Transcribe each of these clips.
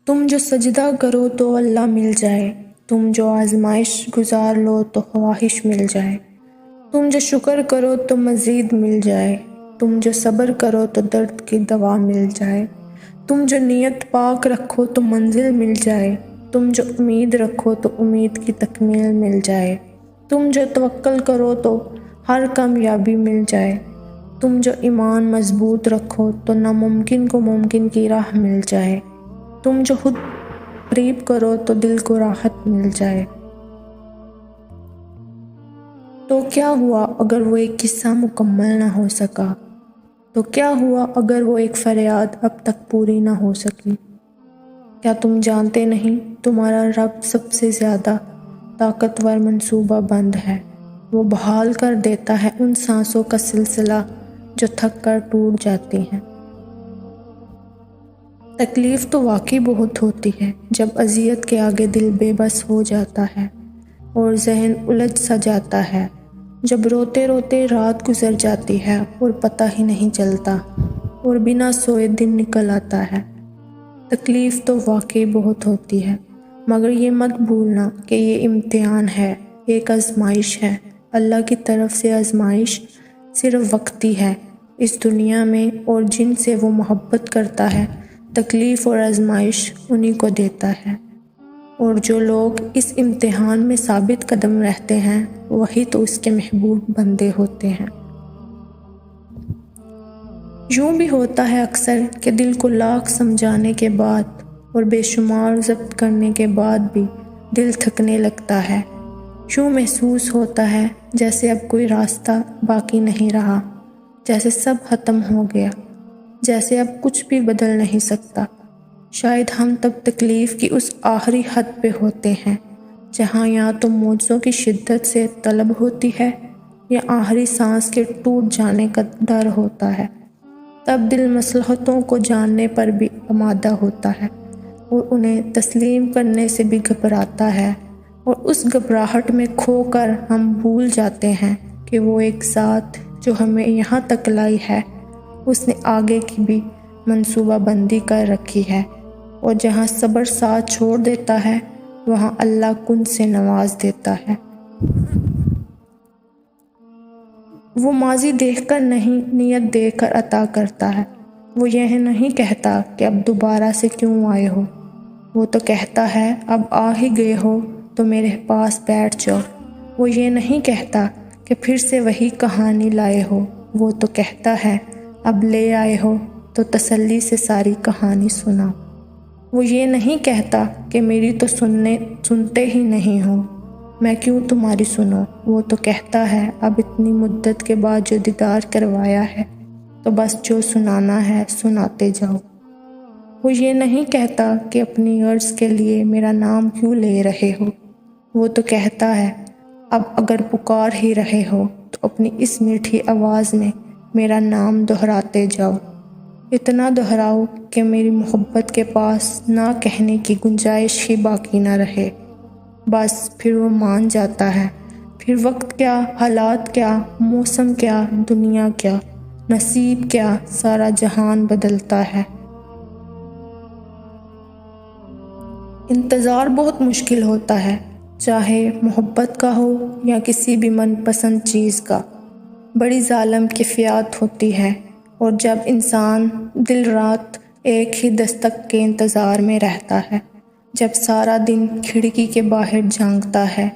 تم جو سجدہ کرو تو اللہ مل جائے، تم جو آزمائش گزار لو تو خواہش مل جائے، تم جو شکر کرو تو مزید مل جائے، تم جو صبر کرو تو درد کی دوا مل جائے، تم جو نیت پاک رکھو تو منزل مل جائے، تم جو امید رکھو تو امید کی تکمیل مل جائے، تم جو توکل کرو تو ہر کامیابی مل جائے، تم جو ایمان مضبوط رکھو تو ناممکن کو ممکن کی راہ مل جائے، تم جو خود قریب کرو تو دل کو راحت مل جائے۔ تو کیا ہوا اگر وہ ایک قصہ مکمل نہ ہو سکا؟ تو کیا ہوا اگر وہ ایک فریاد اب تک پوری نہ ہو سکی؟ کیا تم جانتے نہیں تمہارا رب سب سے زیادہ طاقتور منصوبہ بند ہے؟ وہ بحال کر دیتا ہے ان سانسوں کا سلسلہ جو تھک کر ٹوٹ جاتی ہیں۔ تکلیف تو واقعی بہت ہوتی ہے جب اذیت کے آگے دل بے بس ہو جاتا ہے اور ذہن الجھ سا جاتا ہے، جب روتے روتے رات گزر جاتی ہے اور پتہ ہی نہیں چلتا اور بنا سوئے دن نکل آتا ہے۔ تکلیف تو واقعی بہت ہوتی ہے، مگر یہ مت بھولنا کہ یہ امتحان ہے، ایک آزمائش ہے۔ اللہ کی طرف سے آزمائش صرف وقتی ہے۔ اس دنیا میں اور جن سے وہ محبت کرتا ہے تکلیف اور آزمائش انہی کو دیتا ہے، اور جو لوگ اس امتحان میں ثابت قدم رہتے ہیں وہی تو اس کے محبوب بندے ہوتے ہیں۔ یوں بھی ہوتا ہے اکثر کہ دل کو لاکھ سمجھانے کے بعد اور بے شمار ضبط کرنے کے بعد بھی دل تھکنے لگتا ہے۔ یوں محسوس ہوتا ہے جیسے اب کوئی راستہ باقی نہیں رہا، جیسے سب ختم ہو گیا، جیسے اب کچھ بھی بدل نہیں سکتا۔ شاید ہم تب تکلیف کی اس آخری حد پہ ہوتے ہیں جہاں یا تو معجزوں کی شدت سے طلب ہوتی ہے یا آخری سانس کے ٹوٹ جانے کا ڈر ہوتا ہے۔ تب دل مصلحتوں کو جاننے پر بھی آمادہ ہوتا ہے اور انہیں تسلیم کرنے سے بھی گھبراتا ہے، اور اس گھبراہٹ میں کھو کر ہم بھول جاتے ہیں کہ وہ ایک ذات جو ہمیں یہاں تک لائی ہے اس نے آگے کی بھی منصوبہ بندی کر رکھی ہے، اور جہاں صبر ساتھ چھوڑ دیتا ہے وہاں اللہ کن سے نواز دیتا ہے۔ وہ ماضی دیکھ کر نہیں، نیت دیکھ کر عطا کرتا ہے۔ وہ یہ نہیں کہتا کہ اب دوبارہ سے کیوں آئے ہو، وہ تو کہتا ہے اب آ ہی گئے ہو تو میرے پاس بیٹھ جاؤ۔ وہ یہ نہیں کہتا کہ پھر سے وہی کہانی لائے ہو، وہ تو کہتا ہے اب لے آئے ہو تو تسلی سے ساری کہانی سناؤ۔ وہ یہ نہیں کہتا کہ میری تو سنتے ہی نہیں ہو، میں کیوں تمہاری سنوں۔ وہ تو کہتا ہے اب اتنی مدت کے بعد جو دیدار کروایا ہے تو بس جو سنانا ہے سناتے جاؤ۔ وہ یہ نہیں کہتا کہ اپنی غرض کے لیے میرا نام کیوں لے رہے ہو، وہ تو کہتا ہے اب اگر پکار ہی رہے ہو تو اپنی اس میٹھی آواز میں میرا نام دہراتے جاؤ، اتنا دہراؤ کہ میری محبت کے پاس نہ کہنے کی گنجائش ہی باقی نہ رہے۔ بس پھر وہ مان جاتا ہے، پھر وقت کیا، حالات کیا، موسم کیا، دنیا کیا، نصیب کیا، سارا جہان بدلتا ہے۔ انتظار بہت مشکل ہوتا ہے، چاہے محبت کا ہو یا کسی بھی من پسند چیز کا۔ بڑی ظالم کیفیت ہوتی ہے، اور جب انسان دل رات ایک ہی دستک کے انتظار میں رہتا ہے، جب سارا دن کھڑکی کے باہر جھانکتا ہے،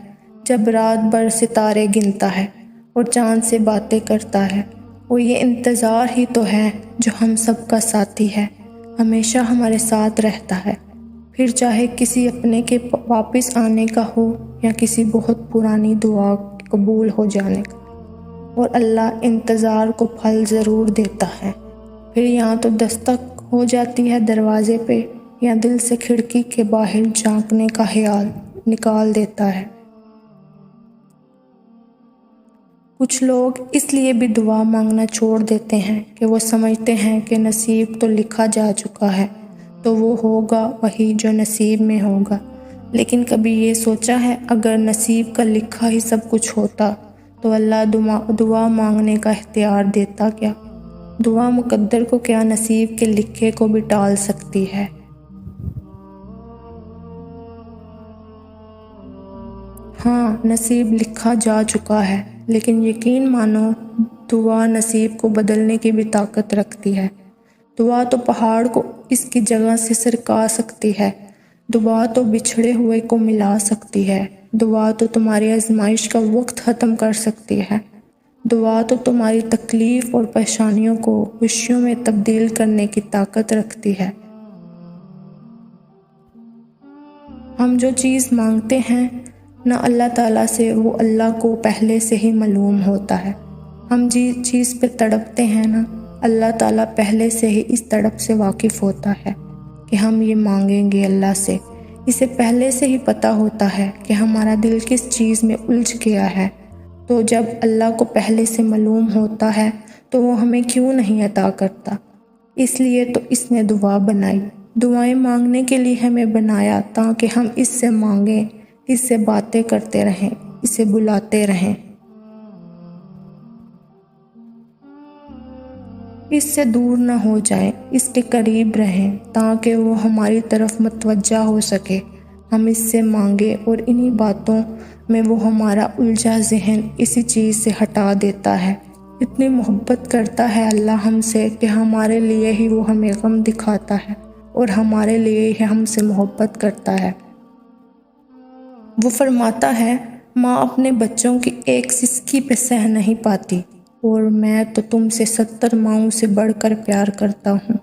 جب رات بھر ستارے گنتا ہے اور چاند سے باتیں کرتا ہے، وہ یہ انتظار ہی تو ہے جو ہم سب کا ساتھی ہے، ہمیشہ ہمارے ساتھ رہتا ہے، پھر چاہے کسی اپنے کے واپس آنے کا ہو یا کسی بہت پرانی دعا قبول ہو جانے کا۔ اور اللہ انتظار کو پھل ضرور دیتا ہے، پھر یہاں تو دستک ہو جاتی ہے دروازے پہ، یا دل سے کھڑکی کے باہر جھانکنے کا خیال نکال دیتا ہے۔ کچھ لوگ اس لیے بھی دعا مانگنا چھوڑ دیتے ہیں کہ وہ سمجھتے ہیں کہ نصیب تو لکھا جا چکا ہے، تو وہ ہوگا وہی جو نصیب میں ہوگا۔ لیکن کبھی یہ سوچا ہے اگر نصیب کا لکھا ہی سب کچھ ہوتا تو اللہ دعا مانگنے کا اختیار دیتا کیا؟ دعا مقدر کو کیا نصیب کے لکھے کو بھی ٹال سکتی ہے؟ ہاں، نصیب لکھا جا چکا ہے، لیکن یقین مانو دعا نصیب کو بدلنے کی بھی طاقت رکھتی ہے۔ دعا تو پہاڑ کو اس کی جگہ سے سرکا سکتی ہے، دعا تو بچھڑے ہوئے کو ملا سکتی ہے، دعا تو تمہاری آزمائش کا وقت ختم کر سکتی ہے، دعا تو تمہاری تکلیف اور پریشانیوں کو خوشیوں میں تبدیل کرنے کی طاقت رکھتی ہے۔ ہم جو چیز مانگتے ہیں نہ اللہ تعالیٰ سے، وہ اللہ کو پہلے سے ہی معلوم ہوتا ہے۔ ہم جس چیز پہ تڑپتے ہیں نا، اللہ تعالیٰ پہلے سے ہی اس تڑپ سے واقف ہوتا ہے کہ ہم یہ مانگیں گے اللہ سے۔ اسے پہلے سے ہی پتہ ہوتا ہے کہ ہمارا دل کس چیز میں الجھ گیا ہے، تو جب اللہ کو پہلے سے معلوم ہوتا ہے تو وہ ہمیں کیوں نہیں عطا کرتا؟ اس لیے تو اس نے دعا بنائی، دعائیں مانگنے کے لیے ہمیں بنایا تاکہ ہم اس سے مانگیں، اس سے باتیں کرتے رہیں، اسے بلاتے رہیں، اس سے دور نہ ہو جائیں، اس کے قریب رہیں تاکہ وہ ہماری طرف متوجہ ہو سکے۔ ہم اس سے مانگے اور انہی باتوں میں وہ ہمارا الجھا ذہن اسی چیز سے ہٹا دیتا ہے۔ اتنی محبت کرتا ہے اللہ ہم سے کہ ہمارے لیے ہی وہ ہمیں غم دکھاتا ہے اور ہمارے لیے ہی ہم سے محبت کرتا ہے۔ وہ فرماتا ہے، ماں اپنے بچوں کی ایک سسکی پہ سہ نہیں پاتی، اور میں تو تم سے 70 ماؤں سے بڑھ کر پیار کرتا ہوں۔